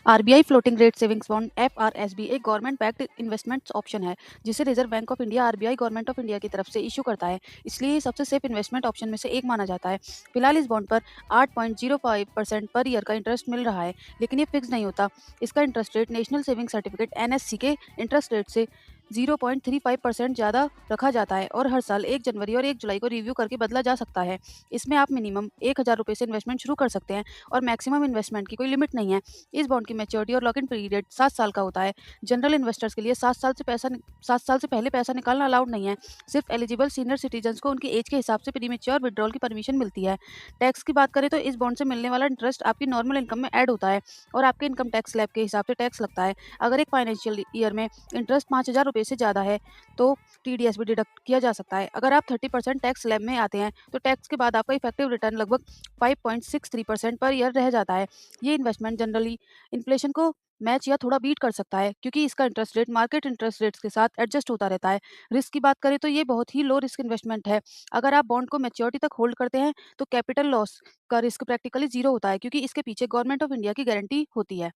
RBI floating rate savings bond FRSB एक government backed investment option है जिसे Reserve Bank of India RBI government of India की तरफ से इशू करता है। इसलिए ये सबसे सेफ इन्वेस्टमेंट ऑप्शन में से एक माना जाता है। फिलहाल इस बॉन्ड पर 8.05% पर ईयर का इंटरेस्ट मिल रहा है, लेकिन ये फिक्स नहीं होता। इसका interest rate national saving certificate NSC के इंटरेस्ट रेट से 0.35% ज़्यादा रखा जाता है और हर साल 1 जनवरी और 1 जुलाई को रिव्यू करके बदला जा सकता है। इसमें आप मिनिमम 1,000 रुपये से इन्वेस्टमेंट शुरू कर सकते हैं और मैक्सिमम इन्वेस्टमेंट की कोई लिमिट नहीं है। इस बॉन्ड की मैच्योरिटी और लॉक इन पीरियड 7 साल का होता है। जनरल इन्वेस्टर्स के लिए 7 साल से पहले पैसा निकालना अलाउड नहीं है। सिर्फ एलिजिबल सीनियर सिटीजन्स को उनकी एज के हिसाब से प्रीमेच्योर विड्रॉल की परमिशन मिलती है। टैक्स की बात करें तो इस बॉन्ड से मिलने वाला इंटरेस्ट आपकी नॉर्मल इनकम में ऐड होता है और आपके इनकम टैक्स स्लैब के हिसाब से टैक्स लगता है। अगर एक फाइनेंशियल ईयर में इंटरेस्ट 5,000 रुपये से ज़्यादा है तो टीडीएस भी डिडक्ट किया जा सकता है। अगर आप 30% टैक्स स्लैब में आते हैं तो टैक्स के बाद आपका इफेक्टिव रिटर्न लगभग 5.63% पर ईयर रह जाता है। ये इन्वेस्टमेंट जनरली इन्फ्लेशन को मैच या थोड़ा बीट कर सकता है क्योंकि इसका interest rate market interest rates के साथ एडजस्ट होता रहता है। रिस्क की बात करें तो ये बहुत ही लो रिस्क इन्वेस्टमेंट है। अगर आप बॉन्ड को मैच्योरिटी तक होल्ड करते हैं तो कैपिटल लॉस का रिस्क प्रैक्टिकली जीरो होता है क्योंकि इसके पीछे गवर्नमेंट ऑफ इंडिया की गारंटी होती है।